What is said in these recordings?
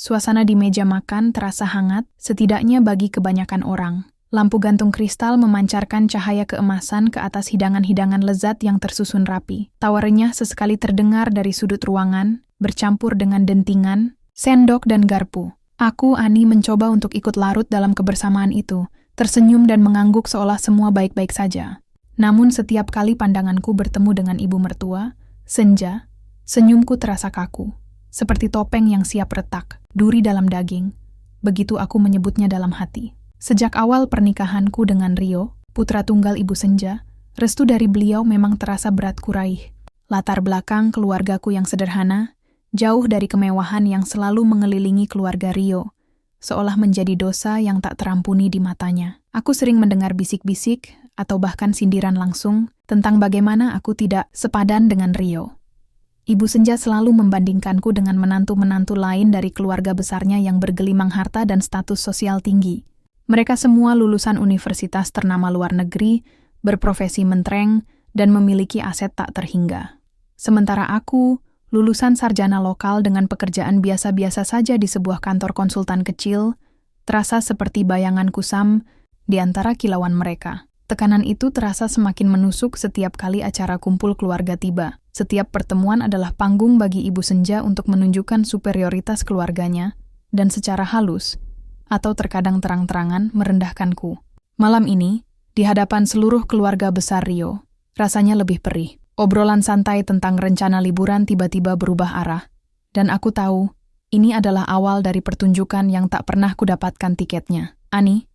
Suasana di meja makan terasa hangat, setidaknya bagi kebanyakan orang. Lampu gantung kristal memancarkan cahaya keemasan ke atas hidangan-hidangan lezat yang tersusun rapi. Tawa renyah sesekali terdengar dari sudut ruangan, bercampur dengan dentingan, sendok dan garpu. Aku, Ani, mencoba untuk ikut larut dalam kebersamaan itu, tersenyum dan mengangguk seolah semua baik-baik saja. Namun setiap kali pandanganku bertemu dengan ibu mertua, Senja, senyumku terasa kaku, seperti topeng yang siap retak, duri dalam daging. Begitu aku menyebutnya dalam hati. Sejak awal pernikahanku dengan Rio, putra tunggal Ibu Senja, restu dari beliau memang terasa beratku raih. Latar belakang keluargaku yang sederhana, jauh dari kemewahan yang selalu mengelilingi keluarga Rio, seolah menjadi dosa yang tak terampuni di matanya. Aku sering mendengar bisik-bisik atau bahkan sindiran langsung tentang bagaimana aku tidak sepadan dengan Rio. Ibu Senja selalu membandingkanku dengan menantu-menantu lain dari keluarga besarnya yang bergelimang harta dan status sosial tinggi. Mereka semua lulusan universitas ternama luar negeri, berprofesi mentereng, dan memiliki aset tak terhingga. Sementara aku, lulusan sarjana lokal dengan pekerjaan biasa-biasa saja di sebuah kantor konsultan kecil, terasa seperti bayangan kusam di antara kilauan mereka. Tekanan itu terasa semakin menusuk setiap kali acara kumpul keluarga tiba. Setiap pertemuan adalah panggung bagi Ibu Senja untuk menunjukkan superioritas keluarganya, dan secara halus, atau terkadang terang-terangan merendahkanku. Malam ini, di hadapan seluruh keluarga besar Rio, rasanya lebih perih. Obrolan santai tentang rencana liburan tiba-tiba berubah arah, dan aku tahu, ini adalah awal dari pertunjukan yang tak pernah kudapatkan tiketnya. Ani,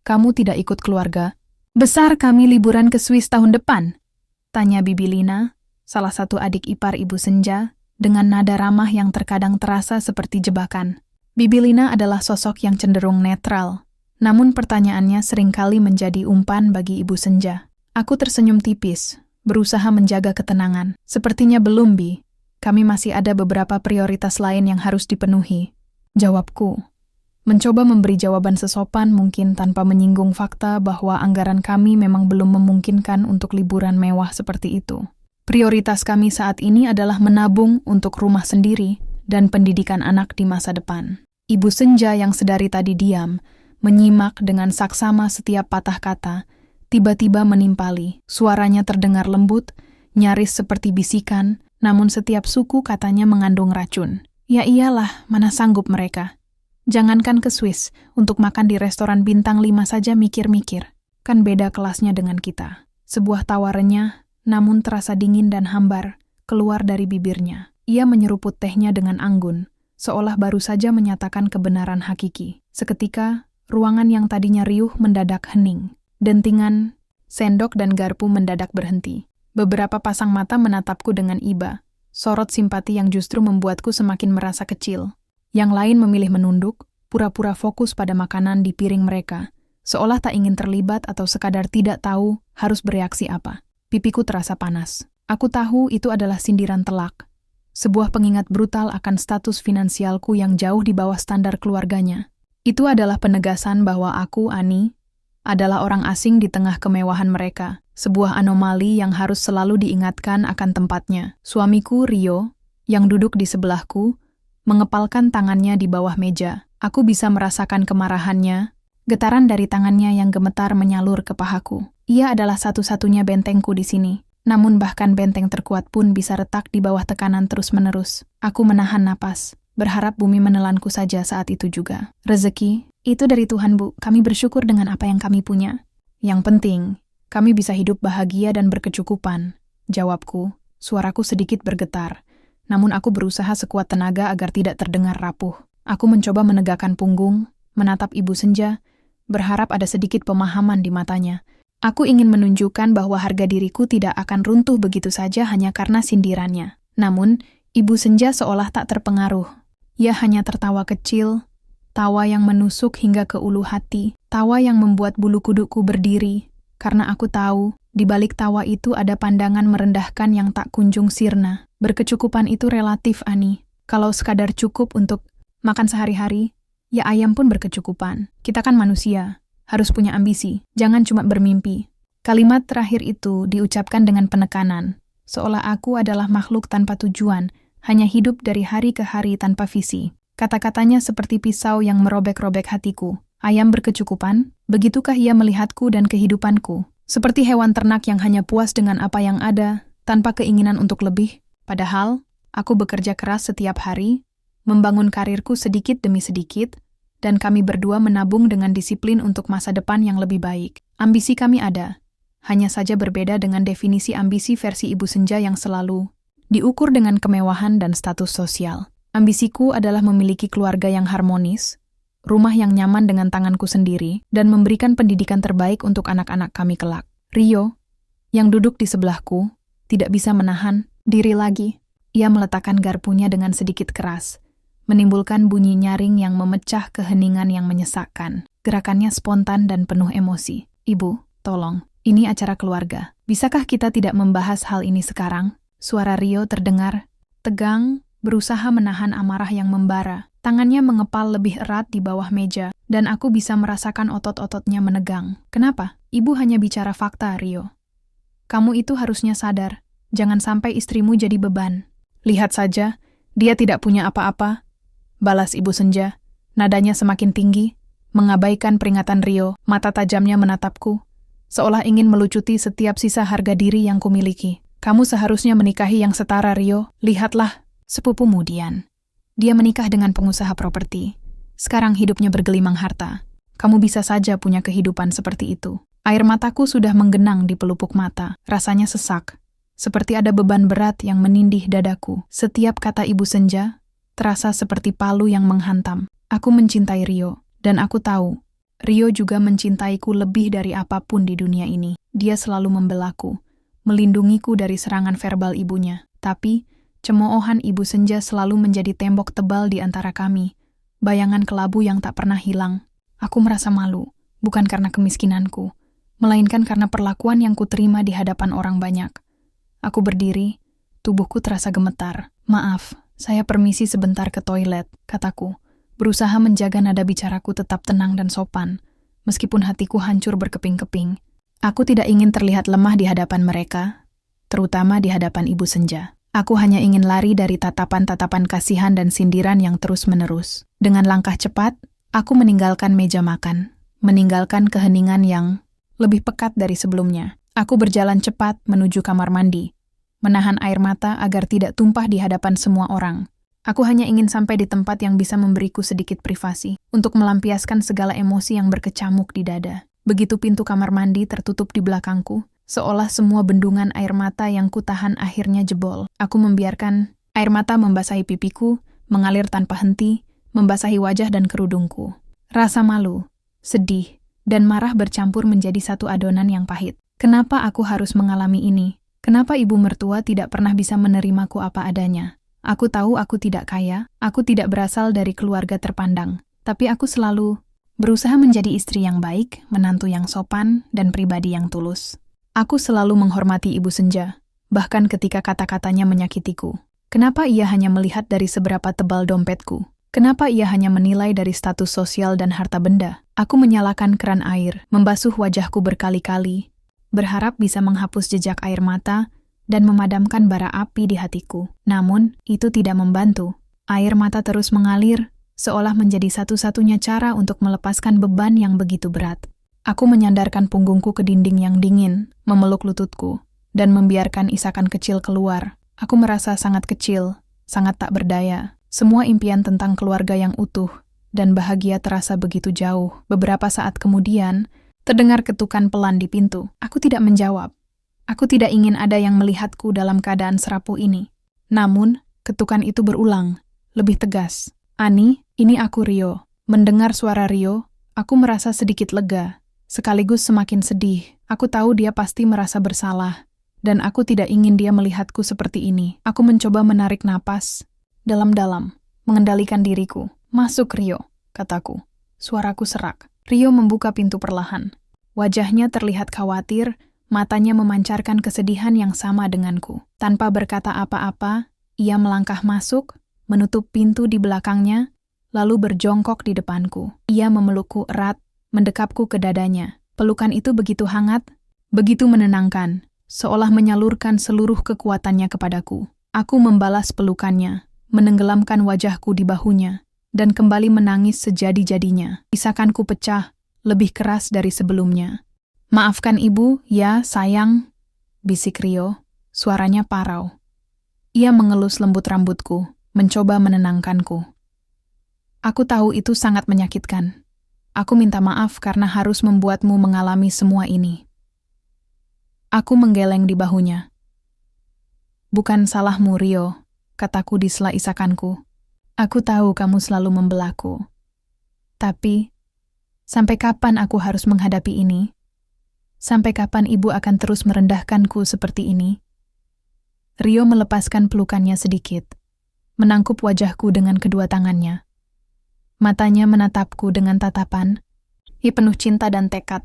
kamu tidak ikut keluarga besar kami liburan ke Swiss tahun depan? Tanya Bibi Lina, salah satu adik ipar Ibu Senja, dengan nada ramah yang terkadang terasa seperti jebakan. Bibi Lina adalah sosok yang cenderung netral, namun pertanyaannya seringkali menjadi umpan bagi Ibu Senja. Aku tersenyum tipis, berusaha menjaga ketenangan. Sepertinya belum, Bi. Kami masih ada beberapa prioritas lain yang harus dipenuhi. Jawabku. Mencoba memberi jawaban sesopan mungkin tanpa menyinggung fakta bahwa anggaran kami memang belum memungkinkan untuk liburan mewah seperti itu. Prioritas kami saat ini adalah menabung untuk rumah sendiri dan pendidikan anak di masa depan. Ibu Senja yang sedari tadi diam, menyimak dengan saksama setiap patah kata, tiba-tiba menimpali. Suaranya terdengar lembut, nyaris seperti bisikan, namun setiap suku katanya mengandung racun. Ya iyalah, mana sanggup mereka. Jangankan ke Swiss, untuk makan di restoran bintang 5 saja mikir-mikir. Kan beda kelasnya dengan kita. Sebuah tawa renyah, namun terasa dingin dan hambar, keluar dari bibirnya. Ia menyeruput tehnya dengan anggun, seolah baru saja menyatakan kebenaran hakiki. Seketika, ruangan yang tadinya riuh mendadak hening. Dentingan, sendok dan garpu mendadak berhenti. Beberapa pasang mata menatapku dengan iba, sorot simpati yang justru membuatku semakin merasa kecil. Yang lain memilih menunduk, pura-pura fokus pada makanan di piring mereka, seolah tak ingin terlibat atau sekadar tidak tahu harus bereaksi apa. Pipiku terasa panas. Aku tahu itu adalah sindiran telak. Sebuah pengingat brutal akan status finansialku yang jauh di bawah standar keluarganya. Itu adalah penegasan bahwa aku, Ani, adalah orang asing di tengah kemewahan mereka. Sebuah anomali yang harus selalu diingatkan akan tempatnya. Suamiku, Rio, yang duduk di sebelahku, mengepalkan tangannya di bawah meja. Aku bisa merasakan kemarahannya, getaran dari tangannya yang gemetar menyalur ke pahaku. Ia adalah satu-satunya bentengku di sini. Namun bahkan benteng terkuat pun bisa retak di bawah tekanan terus-menerus. Aku menahan napas, berharap bumi menelanku saja saat itu juga. Rezeki, itu dari Tuhan, Bu. Kami bersyukur dengan apa yang kami punya. Yang penting, kami bisa hidup bahagia dan berkecukupan. Jawabku, suaraku sedikit bergetar. Namun aku berusaha sekuat tenaga agar tidak terdengar rapuh. Aku mencoba menegakkan punggung, menatap Ibu Senja, berharap ada sedikit pemahaman di matanya. Aku ingin menunjukkan bahwa harga diriku tidak akan runtuh begitu saja hanya karena sindirannya. Namun, Ibu Senja seolah tak terpengaruh. Ia hanya tertawa kecil, tawa yang menusuk hingga ke ulu hati, tawa yang membuat bulu kudukku berdiri, karena aku tahu, di balik tawa itu ada pandangan merendahkan yang tak kunjung sirna. Berkecukupan itu relatif, Ani. Kalau sekadar cukup untuk makan sehari-hari, ya ayam pun berkecukupan. Kita kan manusia. Harus punya ambisi, jangan cuma bermimpi. Kalimat terakhir itu diucapkan dengan penekanan, seolah aku adalah makhluk tanpa tujuan, hanya hidup dari hari ke hari tanpa visi. Kata-katanya seperti pisau yang merobek-robek hatiku. Ayam berkecukupan, begitukah ia melihatku dan kehidupanku? Seperti hewan ternak yang hanya puas dengan apa yang ada, tanpa keinginan untuk lebih. Padahal, aku bekerja keras setiap hari, membangun karirku sedikit demi sedikit, dan kami berdua menabung dengan disiplin untuk masa depan yang lebih baik. Ambisi kami ada, hanya saja berbeda dengan definisi ambisi versi Ibu Senja yang selalu diukur dengan kemewahan dan status sosial. Ambisiku adalah memiliki keluarga yang harmonis, rumah yang nyaman dengan tanganku sendiri, dan memberikan pendidikan terbaik untuk anak-anak kami kelak. Rio, yang duduk di sebelahku, tidak bisa menahan diri lagi. Ia meletakkan garpunya dengan sedikit keras, menimbulkan bunyi nyaring yang memecah keheningan yang menyesakkan. Gerakannya spontan dan penuh emosi. Ibu, tolong, ini acara keluarga. Bisakah kita tidak membahas hal ini sekarang? Suara Rio terdengar tegang, berusaha menahan amarah yang membara. Tangannya mengepal lebih erat di bawah meja, dan aku bisa merasakan otot-ototnya menegang. Kenapa? Ibu hanya bicara fakta, Rio. Kamu itu harusnya sadar, jangan sampai istrimu jadi beban. Lihat saja, dia tidak punya apa-apa. Balas Ibu Senja, nadanya semakin tinggi, mengabaikan peringatan Rio, mata tajamnya menatapku, seolah ingin melucuti setiap sisa harga diri yang kumiliki. Kamu seharusnya menikahi yang setara, Rio. Lihatlah, sepupumu Dian. Dia menikah dengan pengusaha properti. Sekarang hidupnya bergelimang harta. Kamu bisa saja punya kehidupan seperti itu. Air mataku sudah menggenang di pelupuk mata. Rasanya sesak. Seperti ada beban berat yang menindih dadaku. Setiap kata Ibu Senja terasa seperti palu yang menghantam. Aku mencintai Rio. Dan aku tahu, Rio juga mencintaiku lebih dari apapun di dunia ini. Dia selalu membelaku, melindungiku dari serangan verbal ibunya. Tapi, cemoohan Ibu Senja selalu menjadi tembok tebal di antara kami. Bayangan kelabu yang tak pernah hilang. Aku merasa malu, bukan karena kemiskinanku, melainkan karena perlakuan yang kuterima di hadapan orang banyak. Aku berdiri, tubuhku terasa gemetar. Maaf, saya permisi sebentar ke toilet, kataku, berusaha menjaga nada bicaraku tetap tenang dan sopan, meskipun hatiku hancur berkeping-keping. Aku tidak ingin terlihat lemah di hadapan mereka, terutama di hadapan Ibu Senja. Aku hanya ingin lari dari tatapan-tatapan kasihan dan sindiran yang terus-menerus. Dengan langkah cepat, aku meninggalkan meja makan, meninggalkan keheningan yang lebih pekat dari sebelumnya. Aku berjalan cepat menuju kamar mandi, menahan air mata agar tidak tumpah di hadapan semua orang. Aku hanya ingin sampai di tempat yang bisa memberiku sedikit privasi, untuk melampiaskan segala emosi yang berkecamuk di dada. Begitu pintu kamar mandi tertutup di belakangku, seolah semua bendungan air mata yang kutahan akhirnya jebol. Aku membiarkan air mata membasahi pipiku, mengalir tanpa henti, membasahi wajah dan kerudungku. Rasa malu, sedih, dan marah bercampur menjadi satu adonan yang pahit. Kenapa aku harus mengalami ini? Kenapa ibu mertua tidak pernah bisa menerimaku apa adanya? Aku tahu aku tidak kaya, aku tidak berasal dari keluarga terpandang, tapi aku selalu berusaha menjadi istri yang baik, menantu yang sopan, dan pribadi yang tulus. Aku selalu menghormati Ibu Senja, bahkan ketika kata-katanya menyakitiku. Kenapa ia hanya melihat dari seberapa tebal dompetku? Kenapa ia hanya menilai dari status sosial dan harta benda? Aku menyalakan keran air, membasuh wajahku berkali-kali, berharap bisa menghapus jejak air mata dan memadamkan bara api di hatiku. Namun, itu tidak membantu. Air mata terus mengalir, seolah menjadi satu-satunya cara untuk melepaskan beban yang begitu berat. Aku menyandarkan punggungku ke dinding yang dingin, memeluk lututku, dan membiarkan isakan kecil keluar. Aku merasa sangat kecil, sangat tak berdaya. Semua impian tentang keluarga yang utuh dan bahagia terasa begitu jauh. Beberapa saat kemudian, terdengar ketukan pelan di pintu. Aku tidak menjawab. Aku tidak ingin ada yang melihatku dalam keadaan serapuh ini. Namun, ketukan itu berulang, lebih tegas. Ani, ini aku Rio. Mendengar suara Rio, aku merasa sedikit lega, sekaligus semakin sedih. Aku tahu dia pasti merasa bersalah, dan aku tidak ingin dia melihatku seperti ini. Aku mencoba menarik napas dalam-dalam, mengendalikan diriku. Masuk Rio, kataku. Suaraku serak. Rio membuka pintu perlahan. Wajahnya terlihat khawatir, matanya memancarkan kesedihan yang sama denganku. Tanpa berkata apa-apa, ia melangkah masuk, menutup pintu di belakangnya, lalu berjongkok di depanku. Ia memelukku erat, mendekapku ke dadanya. Pelukan itu begitu hangat, begitu menenangkan, seolah menyalurkan seluruh kekuatannya kepadaku. Aku membalas pelukannya, menenggelamkan wajahku di bahunya, dan kembali menangis sejadi-jadinya. Isakanku pecah, lebih keras dari sebelumnya. "Maafkan ibu, ya sayang," bisik Rio, suaranya parau. Ia mengelus lembut rambutku, mencoba menenangkanku. "Aku tahu itu sangat menyakitkan. Aku minta maaf karena harus membuatmu mengalami semua ini." Aku menggeleng di bahunya. "Bukan salahmu, Rio," kataku di sela isakanku. "Aku tahu kamu selalu membelaku. Tapi, sampai kapan aku harus menghadapi ini? Sampai kapan ibu akan terus merendahkanku seperti ini?" Rio melepaskan pelukannya sedikit, menangkup wajahku dengan kedua tangannya. Matanya menatapku dengan tatapan, penuh cinta dan tekad.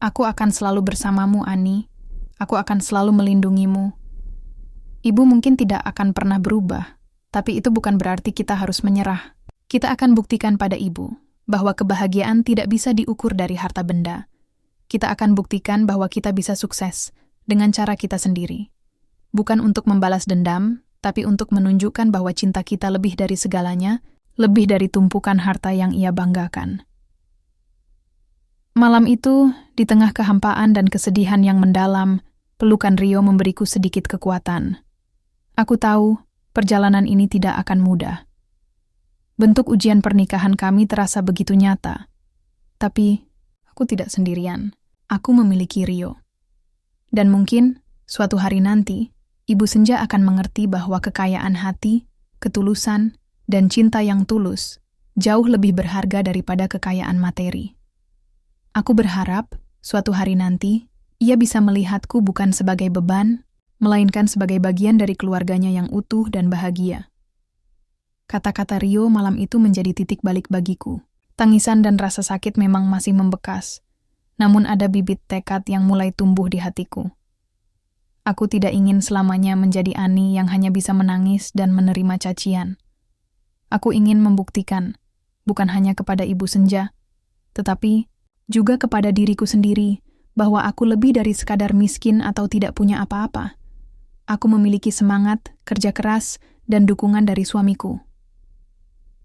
"Aku akan selalu bersamamu, Ani. Aku akan selalu melindungimu. Ibu mungkin tidak akan pernah berubah, tapi itu bukan berarti kita harus menyerah. Kita akan buktikan pada ibu bahwa kebahagiaan tidak bisa diukur dari harta benda. Kita akan buktikan bahwa kita bisa sukses dengan cara kita sendiri. Bukan untuk membalas dendam, tapi untuk menunjukkan bahwa cinta kita lebih dari segalanya, lebih dari tumpukan harta yang ia banggakan." Malam itu, di tengah kehampaan dan kesedihan yang mendalam, pelukan Rio memberiku sedikit kekuatan. Aku tahu, perjalanan ini tidak akan mudah. Bentuk ujian pernikahan kami terasa begitu nyata. Tapi, aku tidak sendirian. Aku memiliki Rio. Dan mungkin, suatu hari nanti, Ibu Senja akan mengerti bahwa kekayaan hati, ketulusan, dan cinta yang tulus jauh lebih berharga daripada kekayaan materi. Aku berharap, suatu hari nanti, ia bisa melihatku bukan sebagai beban, melainkan sebagai bagian dari keluarganya yang utuh dan bahagia. Kata-kata Rio malam itu menjadi titik balik bagiku. Tangisan dan rasa sakit memang masih membekas, namun ada bibit tekad yang mulai tumbuh di hatiku. Aku tidak ingin selamanya menjadi Ani yang hanya bisa menangis dan menerima cacian. Aku ingin membuktikan, bukan hanya kepada Ibu Senja, tetapi juga kepada diriku sendiri, bahwa aku lebih dari sekadar miskin atau tidak punya apa-apa. Aku memiliki semangat, kerja keras, dan dukungan dari suamiku.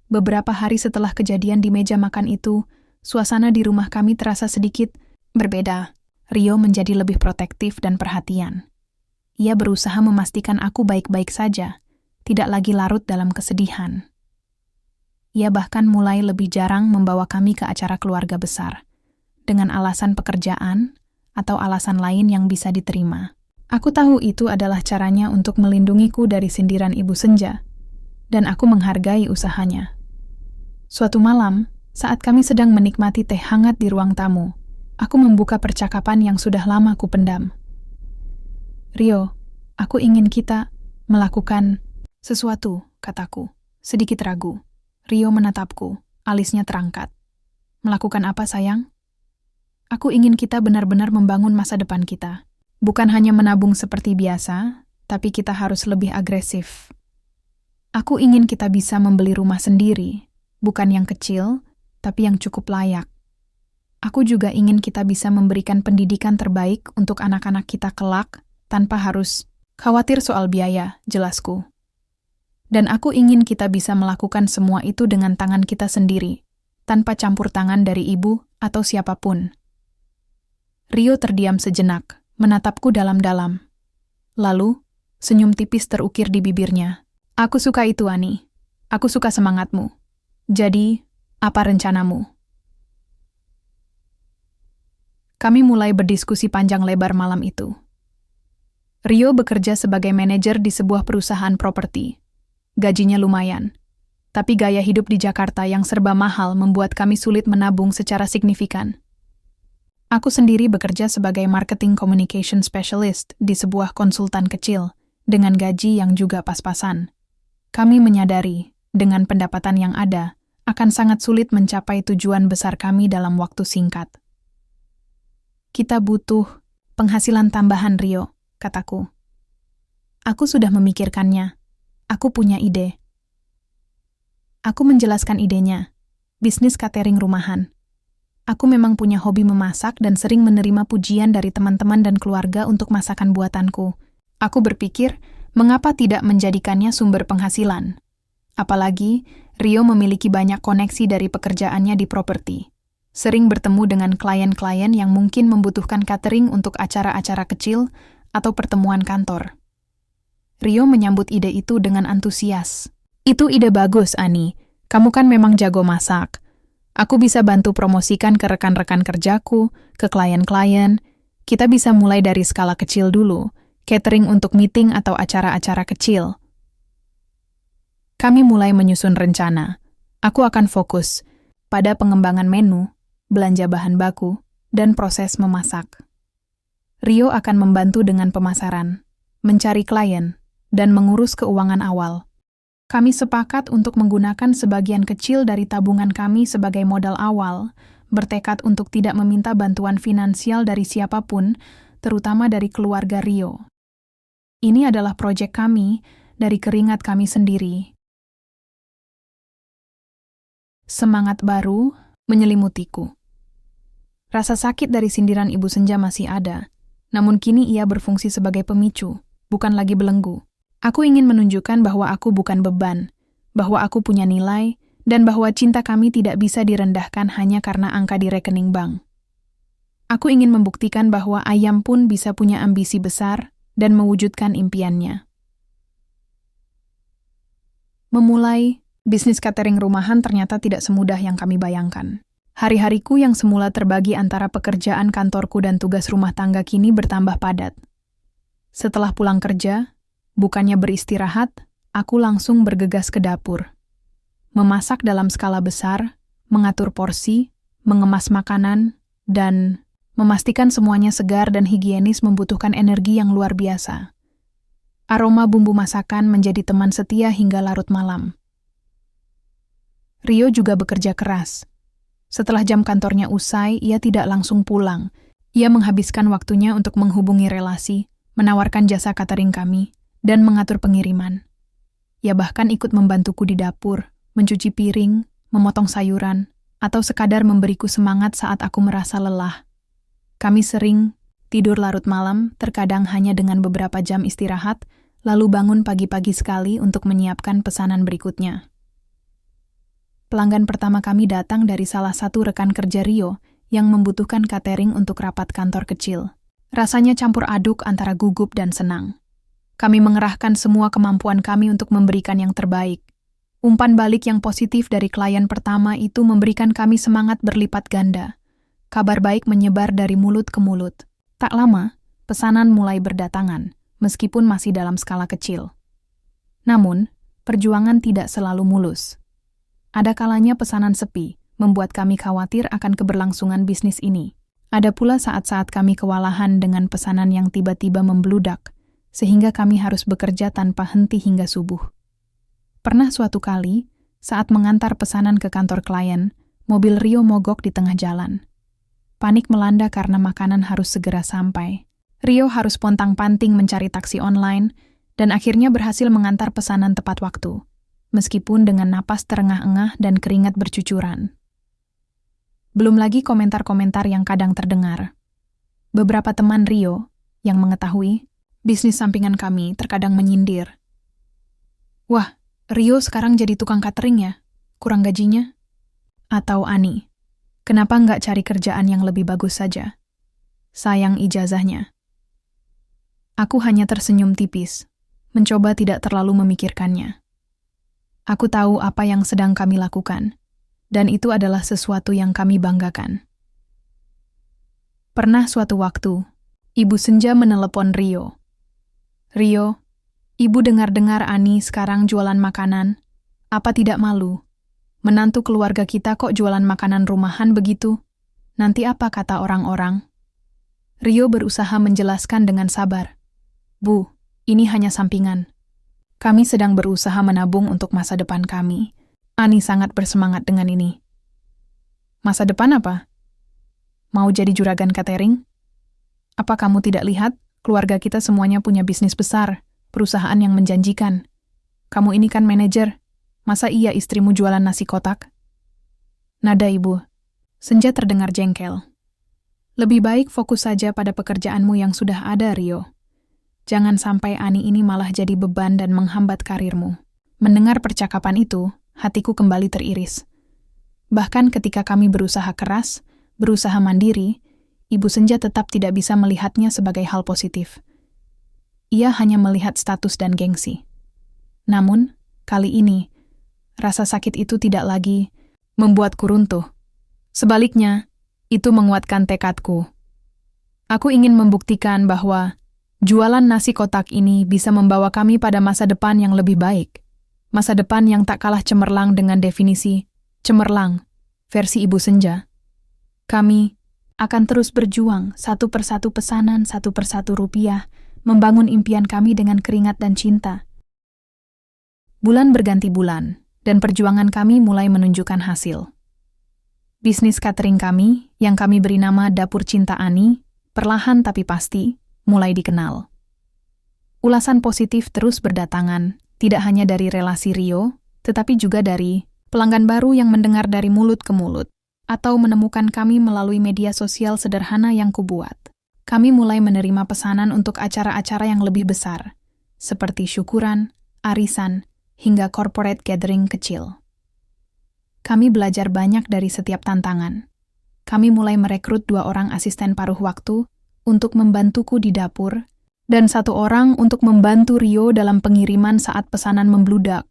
Beberapa hari setelah kejadian di meja makan itu, suasana di rumah kami terasa sedikit berbeda. Rio menjadi lebih protektif dan perhatian. Ia berusaha memastikan aku baik-baik saja, tidak lagi larut dalam kesedihan. Ia bahkan mulai lebih jarang membawa kami ke acara keluarga besar, dengan alasan pekerjaan atau alasan lain yang bisa diterima. Aku tahu itu adalah caranya untuk melindungiku dari sindiran Ibu Senja, dan aku menghargai usahanya. Suatu malam, saat kami sedang menikmati teh hangat di ruang tamu, aku membuka percakapan yang sudah lama kupendam. "Rio, aku ingin kita melakukan sesuatu," kataku, sedikit ragu. Rio menatapku, alisnya terangkat. "Melakukan apa, sayang?" "Aku ingin kita benar-benar membangun masa depan kita. Bukan hanya menabung seperti biasa, tapi kita harus lebih agresif. Aku ingin kita bisa membeli rumah sendiri, bukan yang kecil, tapi yang cukup layak. Aku juga ingin kita bisa memberikan pendidikan terbaik untuk anak-anak kita kelak, tanpa harus khawatir soal biaya," jelasku. "Dan aku ingin kita bisa melakukan semua itu dengan tangan kita sendiri, tanpa campur tangan dari ibu atau siapapun." Rio terdiam sejenak, menatapku dalam-dalam. Lalu, senyum tipis terukir di bibirnya. "Aku suka itu, Ani. Aku suka semangatmu. Jadi, apa rencanamu?" Kami mulai berdiskusi panjang lebar malam itu. Rio bekerja sebagai manajer di sebuah perusahaan properti. Gajinya lumayan. Tapi gaya hidup di Jakarta yang serba mahal membuat kami sulit menabung secara signifikan. Aku sendiri bekerja sebagai marketing communication specialist di sebuah konsultan kecil, dengan gaji yang juga pas-pasan. Kami menyadari, dengan pendapatan yang ada, akan sangat sulit mencapai tujuan besar kami dalam waktu singkat. "Kita butuh penghasilan tambahan, Rio," kataku. "Aku sudah memikirkannya. Aku punya ide." Aku menjelaskan idenya, bisnis catering rumahan. Aku memang punya hobi memasak dan sering menerima pujian dari teman-teman dan keluarga untuk masakan buatanku. Aku berpikir, mengapa tidak menjadikannya sumber penghasilan? Apalagi, Rio memiliki banyak koneksi dari pekerjaannya di properti. Sering bertemu dengan klien-klien yang mungkin membutuhkan catering untuk acara-acara kecil atau pertemuan kantor. Rio menyambut ide itu dengan antusias. Itu ide bagus, Ani. Kamu kan memang jago masak. Aku bisa bantu promosikan ke rekan-rekan kerjaku, ke klien-klien. Kita bisa mulai dari skala kecil dulu, catering untuk meeting atau acara-acara kecil. Kami mulai menyusun rencana. Aku akan fokus pada pengembangan menu, belanja bahan baku, dan proses memasak. Rio akan membantu dengan pemasaran, mencari klien, dan mengurus keuangan awal. Kami sepakat untuk menggunakan sebagian kecil dari tabungan kami sebagai modal awal, bertekad untuk tidak meminta bantuan finansial dari siapapun, terutama dari keluarga Rio. Ini adalah proyek kami dari keringat kami sendiri. Semangat baru menyelimutiku. Rasa sakit dari sindiran Ibu Senja masih ada, namun kini ia berfungsi sebagai pemicu, bukan lagi belenggu. Aku ingin menunjukkan bahwa aku bukan beban, bahwa aku punya nilai, dan bahwa cinta kami tidak bisa direndahkan hanya karena angka di rekening bank. Aku ingin membuktikan bahwa ayam pun bisa punya ambisi besar dan mewujudkan impiannya. Memulai bisnis catering rumahan ternyata tidak semudah yang kami bayangkan. Hari-hariku yang semula terbagi antara pekerjaan kantorku dan tugas rumah tangga kini bertambah padat. Setelah pulang kerja, bukannya beristirahat, aku langsung bergegas ke dapur. Memasak dalam skala besar, mengatur porsi, mengemas makanan, dan memastikan semuanya segar dan higienis membutuhkan energi yang luar biasa. Aroma bumbu masakan menjadi teman setia hingga larut malam. Rio juga bekerja keras. Setelah jam kantornya usai, ia tidak langsung pulang. Ia menghabiskan waktunya untuk menghubungi relasi, menawarkan jasa catering kami, dan mengatur pengiriman. Ia bahkan ikut membantuku di dapur, mencuci piring, memotong sayuran, atau sekadar memberiku semangat saat aku merasa lelah. Kami sering tidur larut malam, terkadang hanya dengan beberapa jam istirahat, lalu bangun pagi-pagi sekali untuk menyiapkan pesanan berikutnya. Pelanggan pertama kami datang dari salah satu rekan kerja Rio yang membutuhkan catering untuk rapat kantor kecil. Rasanya campur aduk antara gugup dan senang. Kami mengerahkan semua kemampuan kami untuk memberikan yang terbaik. Umpan balik yang positif dari klien pertama itu memberikan kami semangat berlipat ganda. Kabar baik menyebar dari mulut ke mulut. Tak lama, pesanan mulai berdatangan, meskipun masih dalam skala kecil. Namun, perjuangan tidak selalu mulus. Ada kalanya pesanan sepi, membuat kami khawatir akan keberlangsungan bisnis ini. Ada pula saat-saat kami kewalahan dengan pesanan yang tiba-tiba membludak, sehingga kami harus bekerja tanpa henti hingga subuh. Pernah suatu kali, saat mengantar pesanan ke kantor klien, mobil Rio mogok di tengah jalan. Panik melanda karena makanan harus segera sampai. Rio harus pontang-panting mencari taksi online, dan akhirnya berhasil mengantar pesanan tepat waktu, meskipun dengan napas terengah-engah dan keringat bercucuran. Belum lagi komentar-komentar yang kadang terdengar. Beberapa teman Rio yang mengetahui bisnis sampingan kami terkadang menyindir. Wah, Rio sekarang jadi tukang catering ya? Kurang gajinya? Atau Ani, kenapa nggak cari kerjaan yang lebih bagus saja? Sayang ijazahnya. Aku hanya tersenyum tipis, mencoba tidak terlalu memikirkannya. Aku tahu apa yang sedang kami lakukan, dan itu adalah sesuatu yang kami banggakan. Pernah suatu waktu, Ibu Senja menelepon Rio. Rio, Ibu dengar-dengar Ani sekarang jualan makanan. Apa tidak malu? Menantu keluarga kita kok jualan makanan rumahan begitu? Nanti apa kata orang-orang? Rio berusaha menjelaskan dengan sabar. Bu, ini hanya sampingan. Kami sedang berusaha menabung untuk masa depan kami. Ani sangat bersemangat dengan ini. Masa depan apa? Mau jadi juragan catering? Apa kamu tidak lihat? Keluarga kita semuanya punya bisnis besar, perusahaan yang menjanjikan. Kamu ini kan manajer. Masa iya istrimu jualan nasi kotak? Nada Ibu. Senja terdengar jengkel. Lebih baik fokus saja pada pekerjaanmu yang sudah ada, Rio. Jangan sampai Ani ini malah jadi beban dan menghambat karirmu. Mendengar percakapan itu, hatiku kembali teriris. Bahkan ketika kami berusaha keras, berusaha mandiri, Ibu Senja tetap tidak bisa melihatnya sebagai hal positif. Ia hanya melihat status dan gengsi. Namun, kali ini, rasa sakit itu tidak lagi membuatku runtuh. Sebaliknya, itu menguatkan tekadku. Aku ingin membuktikan bahwa jualan nasi kotak ini bisa membawa kami pada masa depan yang lebih baik. Masa depan yang tak kalah cemerlang dengan definisi cemerlang versi Ibu Senja. Kami akan terus berjuang satu persatu pesanan, satu persatu rupiah, membangun impian kami dengan keringat dan cinta. Bulan berganti bulan, dan perjuangan kami mulai menunjukkan hasil. Bisnis catering kami, yang kami beri nama Dapur Cinta Ani, perlahan tapi pasti, mulai dikenal. Ulasan positif terus berdatangan, tidak hanya dari relasi Rio, tetapi juga dari pelanggan baru yang mendengar dari mulut ke mulut, atau menemukan kami melalui media sosial sederhana yang kubuat. Kami mulai menerima pesanan untuk acara-acara yang lebih besar, seperti syukuran, arisan, hingga corporate gathering kecil. Kami belajar banyak dari setiap tantangan. Kami mulai merekrut 2 orang asisten paruh waktu untuk membantuku di dapur, dan 1 orang untuk membantu Rio dalam pengiriman saat pesanan membludak.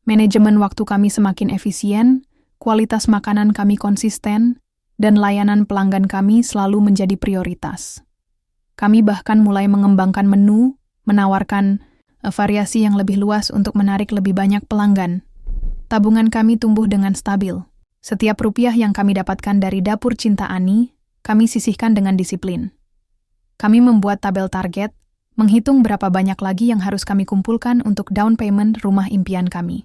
Manajemen waktu kami semakin efisien, kualitas makanan kami konsisten, dan layanan pelanggan kami selalu menjadi prioritas. Kami bahkan mulai mengembangkan menu, menawarkan variasi yang lebih luas untuk menarik lebih banyak pelanggan. Tabungan kami tumbuh dengan stabil. Setiap rupiah yang kami dapatkan dari Dapur Cinta Ani, kami sisihkan dengan disiplin. Kami membuat tabel target, menghitung berapa banyak lagi yang harus kami kumpulkan untuk down payment rumah impian kami.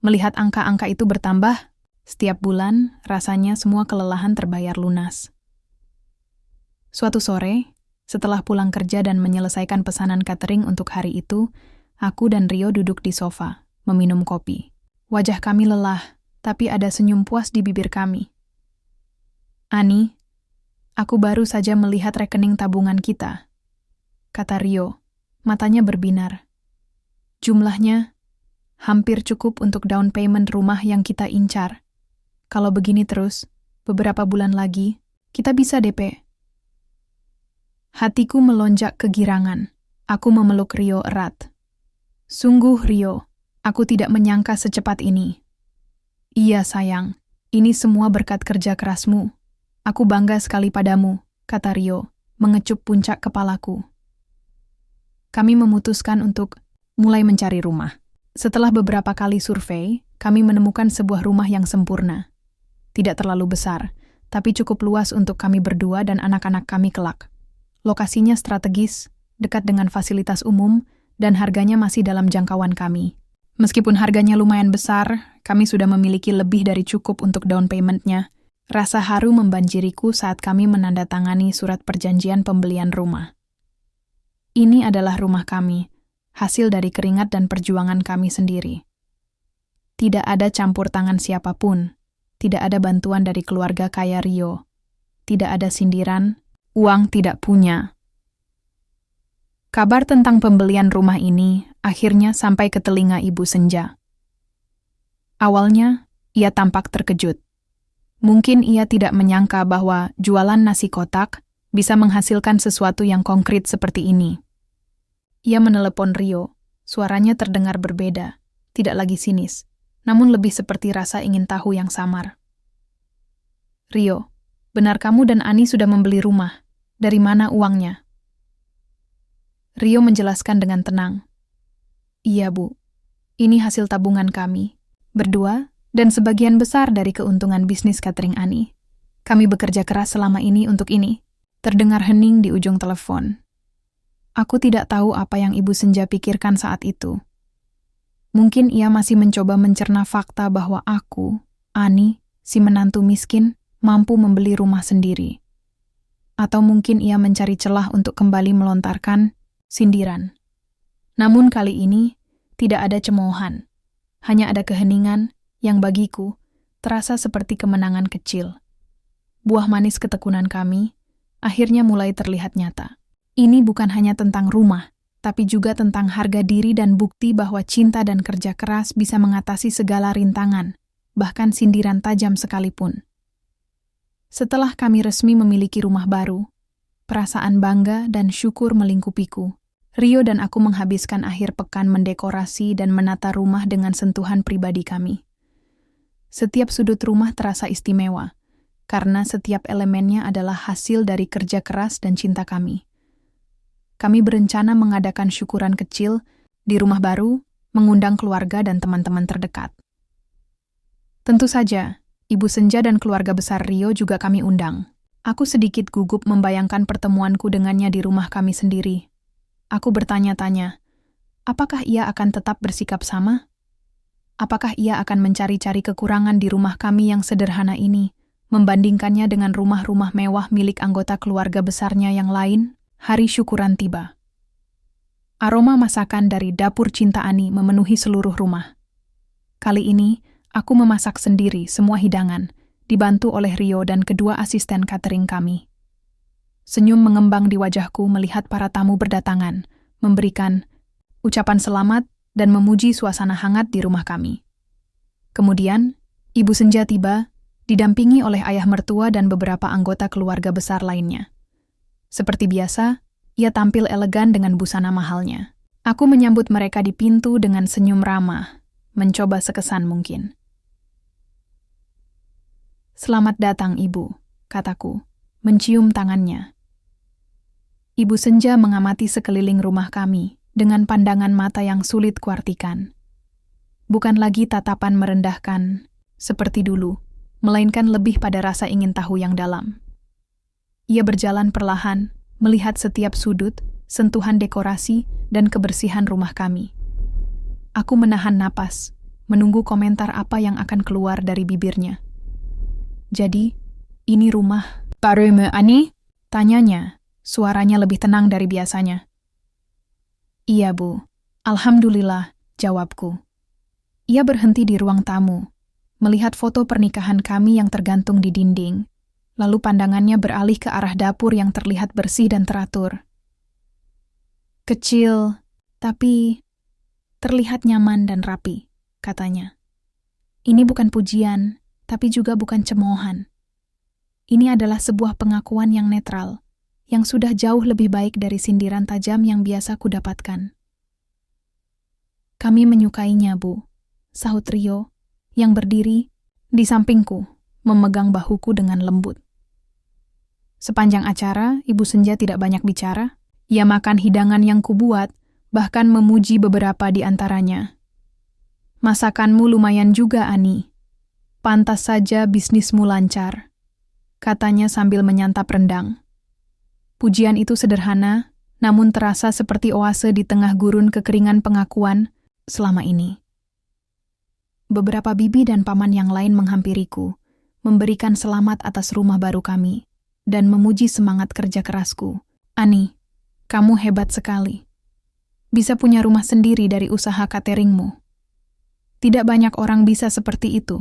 Melihat angka-angka itu bertambah, setiap bulan rasanya semua kelelahan terbayar lunas. Suatu sore, setelah pulang kerja dan menyelesaikan pesanan catering untuk hari itu, aku dan Rio duduk di sofa, meminum kopi. Wajah kami lelah, tapi ada senyum puas di bibir kami. Ani, aku baru saja melihat rekening tabungan kita, kata Rio, matanya berbinar. Jumlahnya hampir cukup untuk down payment rumah yang kita incar. Kalau begini terus, beberapa bulan lagi, kita bisa DP. Hatiku melonjak kegirangan. Aku memeluk Rio erat. Sungguh, Rio, aku tidak menyangka secepat ini. Iya sayang, ini semua berkat kerja kerasmu. Aku bangga sekali padamu, kata Rio, mengecup puncak kepalaku. Kami memutuskan untuk mulai mencari rumah. Setelah beberapa kali survei, kami menemukan sebuah rumah yang sempurna. Tidak terlalu besar, tapi cukup luas untuk kami berdua dan anak-anak kami kelak. Lokasinya strategis, dekat dengan fasilitas umum, dan harganya masih dalam jangkauan kami. Meskipun harganya lumayan besar, kami sudah memiliki lebih dari cukup untuk down payment-nya. Rasa haru membanjiriku saat kami menandatangani surat perjanjian pembelian rumah. Ini adalah rumah kami, hasil dari keringat dan perjuangan kami sendiri. Tidak ada campur tangan siapapun, tidak ada bantuan dari keluarga kaya Rio, tidak ada sindiran, uang tidak punya. Kabar tentang pembelian rumah ini akhirnya sampai ke telinga Ibu Senja. Awalnya, ia tampak terkejut. Mungkin ia tidak menyangka bahwa jualan nasi kotak bisa menghasilkan sesuatu yang konkret seperti ini. Ia menelepon Rio, suaranya terdengar berbeda, tidak lagi sinis, namun lebih seperti rasa ingin tahu yang samar. Rio, benar kamu dan Ani sudah membeli rumah? Dari mana uangnya? Rio menjelaskan dengan tenang. Iya, Bu. Ini hasil tabungan kami, berdua, dan sebagian besar dari keuntungan bisnis catering Ani. Kami bekerja keras selama ini untuk ini. Terdengar hening di ujung telepon. Aku tidak tahu apa yang Ibu Senja pikirkan saat itu. Mungkin ia masih mencoba mencerna fakta bahwa aku, Ani, si menantu miskin, mampu membeli rumah sendiri. Atau mungkin ia mencari celah untuk kembali melontarkan sindiran. Namun kali ini, tidak ada cemoohan. Hanya ada keheningan yang bagiku terasa seperti kemenangan kecil. Buah manis ketekunan kami akhirnya mulai terlihat nyata. Ini bukan hanya tentang rumah, tapi juga tentang harga diri dan bukti bahwa cinta dan kerja keras bisa mengatasi segala rintangan, bahkan sindiran tajam sekalipun. Setelah kami resmi memiliki rumah baru, perasaan bangga dan syukur melingkupiku. Rio dan aku menghabiskan akhir pekan mendekorasi dan menata rumah dengan sentuhan pribadi kami. Setiap sudut rumah terasa istimewa, karena setiap elemennya adalah hasil dari kerja keras dan cinta kami. Kami berencana mengadakan syukuran kecil di rumah baru, mengundang keluarga dan teman-teman terdekat. Tentu saja, Ibu Senja dan keluarga besar Rio juga kami undang. Aku sedikit gugup membayangkan pertemuanku dengannya di rumah kami sendiri. Aku bertanya-tanya, apakah ia akan tetap bersikap sama? Apakah ia akan mencari-cari kekurangan di rumah kami yang sederhana ini, membandingkannya dengan rumah-rumah mewah milik anggota keluarga besarnya yang lain? Hari syukuran tiba. Aroma masakan dari dapur Cinta Ani memenuhi seluruh rumah. Kali ini, aku memasak sendiri semua hidangan, dibantu oleh Rio dan kedua asisten catering kami. Senyum mengembang di wajahku melihat para tamu berdatangan, memberikan ucapan selamat dan memuji suasana hangat di rumah kami. Kemudian, Ibu Senja tiba, didampingi oleh ayah mertua dan beberapa anggota keluarga besar lainnya. Seperti biasa, ia tampil elegan dengan busana mahalnya. Aku menyambut mereka di pintu dengan senyum ramah, mencoba sekesan mungkin. "Selamat datang, Ibu," kataku, mencium tangannya. Ibu Senja mengamati sekeliling rumah kami dengan pandangan mata yang sulit kuartikan. Bukan lagi tatapan merendahkan, seperti dulu, melainkan lebih pada rasa ingin tahu yang dalam. Ia berjalan perlahan, melihat setiap sudut, sentuhan dekorasi, dan kebersihan rumah kami. Aku menahan napas, menunggu komentar apa yang akan keluar dari bibirnya. "Jadi, ini rumah barumu, Ani?" tanyanya. Suaranya lebih tenang dari biasanya. "Iya, Bu. Alhamdulillah," jawabku. Ia berhenti di ruang tamu, melihat foto pernikahan kami yang tergantung di dinding, lalu pandangannya beralih ke arah dapur yang terlihat bersih dan teratur. "Kecil, tapi terlihat nyaman dan rapi," katanya. "Ini bukan pujian, tapi juga bukan cemoohan. Ini adalah sebuah pengakuan yang netral, yang sudah jauh lebih baik dari sindiran tajam yang biasa kudapatkan." "Kami menyukainya, Bu," sahut Rio, yang berdiri di sampingku, memegang bahuku dengan lembut. Sepanjang acara, Ibu Senja tidak banyak bicara. Ia makan hidangan yang kubuat, bahkan memuji beberapa di antaranya. "Masakanmu lumayan juga, Ani. Pantas saja bisnismu lancar," katanya sambil menyantap rendang. Pujian itu sederhana, namun terasa seperti oase di tengah gurun kekeringan pengakuan selama ini. Beberapa bibi dan paman yang lain menghampiriku, memberikan selamat atas rumah baru kami, dan memuji semangat kerja kerasku. "Ani, kamu hebat sekali. Bisa punya rumah sendiri dari usaha cateringmu. Tidak banyak orang bisa seperti itu,"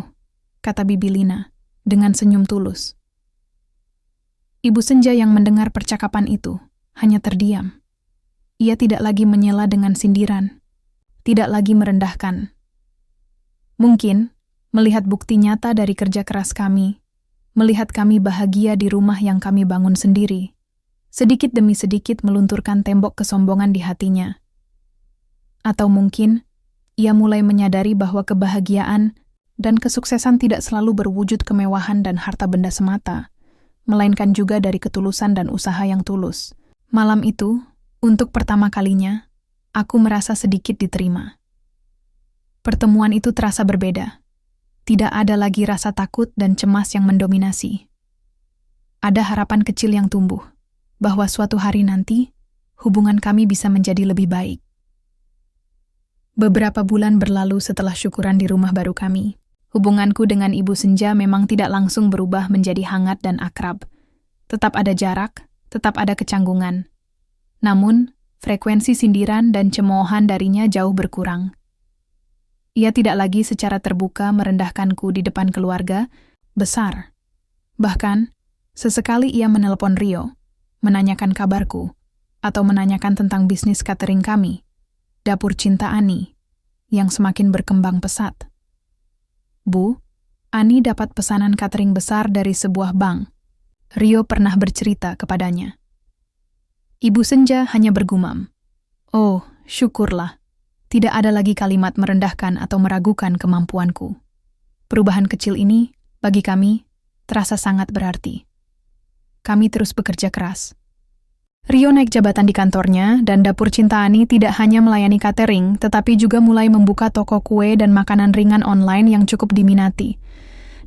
kata Bibi Lina, dengan senyum tulus. Ibu Senja yang mendengar percakapan itu hanya terdiam. Ia tidak lagi menyela dengan sindiran, tidak lagi merendahkan. Mungkin, melihat bukti nyata dari kerja keras kami, melihat kami bahagia di rumah yang kami bangun sendiri, sedikit demi sedikit melunturkan tembok kesombongan di hatinya. Atau mungkin, ia mulai menyadari bahwa kebahagiaan dan kesuksesan tidak selalu berwujud kemewahan dan harta benda semata, melainkan juga dari ketulusan dan usaha yang tulus. Malam itu, untuk pertama kalinya, aku merasa sedikit diterima. Pertemuan itu terasa berbeda. Tidak ada lagi rasa takut dan cemas yang mendominasi. Ada harapan kecil yang tumbuh, bahwa suatu hari nanti, hubungan kami bisa menjadi lebih baik. Beberapa bulan berlalu setelah syukuran di rumah baru kami. Hubunganku dengan Ibu Senja memang tidak langsung berubah menjadi hangat dan akrab. Tetap ada jarak, tetap ada kecanggungan. Namun, frekuensi sindiran dan cemoohan darinya jauh berkurang. Ia tidak lagi secara terbuka merendahkanku di depan keluarga besar. Bahkan, sesekali ia menelpon Rio, menanyakan kabarku, atau menanyakan tentang bisnis catering kami, Dapur Cinta Ani, yang semakin berkembang pesat. Bu, Ani dapat pesanan catering besar dari sebuah bank. Rio pernah bercerita kepadanya. Ibu Senja hanya bergumam. Oh, syukurlah. Tidak ada lagi kalimat merendahkan atau meragukan kemampuanku. Perubahan kecil ini, bagi kami, terasa sangat berarti. Kami terus bekerja keras. Rio naik jabatan di kantornya, dan Dapur Cinta Ani tidak hanya melayani catering, tetapi juga mulai membuka toko kue dan makanan ringan online yang cukup diminati.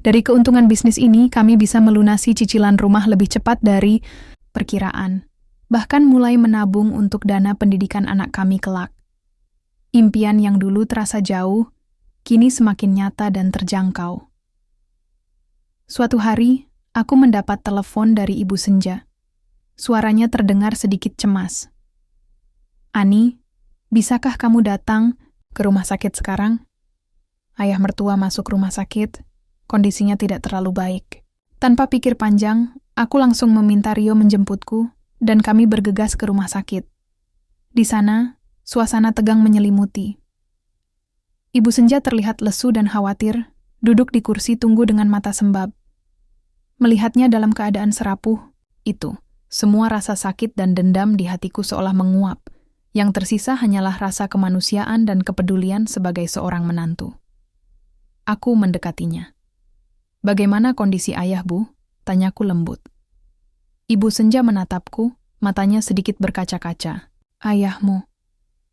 Dari keuntungan bisnis ini, kami bisa melunasi cicilan rumah lebih cepat dari perkiraan, bahkan mulai menabung untuk dana pendidikan anak kami kelak. Impian yang dulu terasa jauh, kini semakin nyata dan terjangkau. Suatu hari, aku mendapat telepon dari Ibu Senja. Suaranya terdengar sedikit cemas. Ani, bisakah kamu datang ke rumah sakit sekarang? Ayah mertua masuk rumah sakit. Kondisinya tidak terlalu baik. Tanpa pikir panjang, aku langsung meminta Rio menjemputku, dan kami bergegas ke rumah sakit. Di sana, suasana tegang menyelimuti. Ibu Senja terlihat lesu dan khawatir, duduk di kursi tunggu dengan mata sembab. Melihatnya dalam keadaan serapuh, semua rasa sakit dan dendam di hatiku seolah menguap. Yang tersisa hanyalah rasa kemanusiaan dan kepedulian sebagai seorang menantu. Aku mendekatinya. Bagaimana kondisi ayah, Bu? Tanyaku lembut. Ibu Senja menatapku, matanya sedikit berkaca-kaca. Ayahmu.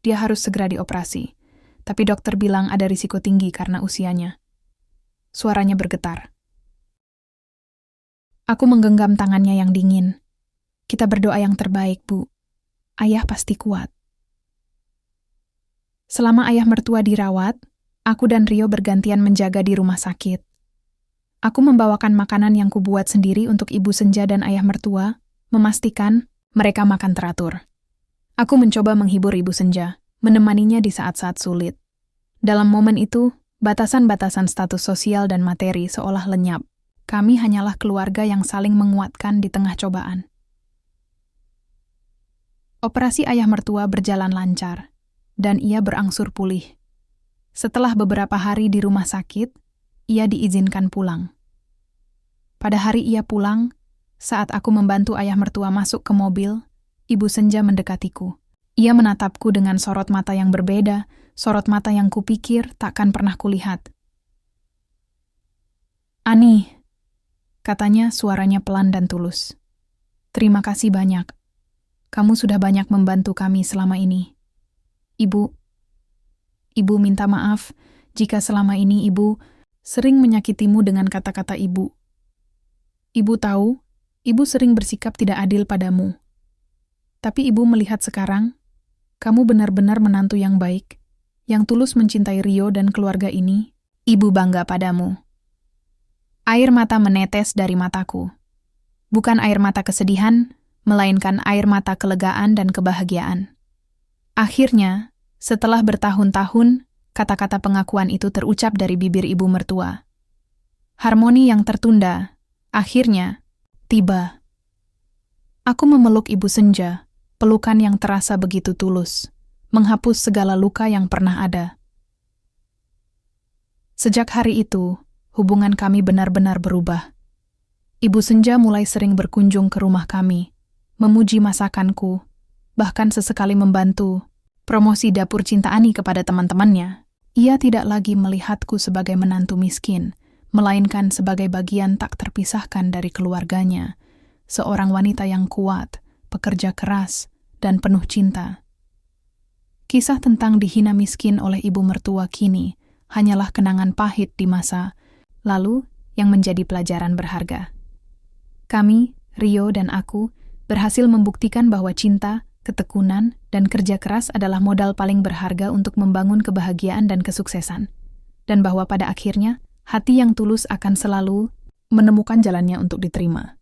Dia harus segera dioperasi. Tapi dokter bilang ada risiko tinggi karena usianya. Suaranya bergetar. Aku menggenggam tangannya yang dingin. Kita berdoa yang terbaik, Bu. Ayah pasti kuat. Selama ayah mertua dirawat, aku dan Rio bergantian menjaga di rumah sakit. Aku membawakan makanan yang kubuat sendiri untuk Ibu Senja dan ayah mertua, memastikan mereka makan teratur. Aku mencoba menghibur Ibu Senja, menemaninya di saat-saat sulit. Dalam momen itu, batasan-batasan status sosial dan materi seolah lenyap. Kami hanyalah keluarga yang saling menguatkan di tengah cobaan. Operasi ayah mertua berjalan lancar, dan ia berangsur pulih. Setelah beberapa hari di rumah sakit, ia diizinkan pulang. Pada hari ia pulang, saat aku membantu ayah mertua masuk ke mobil, Ibu Senja mendekatiku. Ia menatapku dengan sorot mata yang berbeda, sorot mata yang kupikir takkan pernah kulihat. Ani, katanya suaranya pelan dan tulus. Terima kasih banyak. Kamu sudah banyak membantu kami selama ini. Ibu minta maaf jika selama ini Ibu sering menyakitimu dengan kata-kata Ibu. Ibu tahu, Ibu sering bersikap tidak adil padamu. Tapi Ibu melihat sekarang, kamu benar-benar menantu yang baik, yang tulus mencintai Rio dan keluarga ini. Ibu bangga padamu. Air mata menetes dari mataku. Bukan air mata kesedihan, melainkan air mata kelegaan dan kebahagiaan. Akhirnya, setelah bertahun-tahun, kata-kata pengakuan itu terucap dari bibir ibu mertua. Harmoni yang tertunda, akhirnya, tiba. Aku memeluk Ibu Senja, pelukan yang terasa begitu tulus, menghapus segala luka yang pernah ada. Sejak hari itu, hubungan kami benar-benar berubah. Ibu Senja mulai sering berkunjung ke rumah kami, memuji masakanku, bahkan sesekali membantu promosi Dapur Cinta Ani kepada teman-temannya. Ia tidak lagi melihatku sebagai menantu miskin, melainkan sebagai bagian tak terpisahkan dari keluarganya, seorang wanita yang kuat, pekerja keras, dan penuh cinta. Kisah tentang dihina miskin oleh ibu mertua kini hanyalah kenangan pahit di masa lalu yang menjadi pelajaran berharga. Kami, Rio dan aku, berhasil membuktikan bahwa cinta, ketekunan, dan kerja keras adalah modal paling berharga untuk membangun kebahagiaan dan kesuksesan. Dan bahwa pada akhirnya, hati yang tulus akan selalu menemukan jalannya untuk diterima.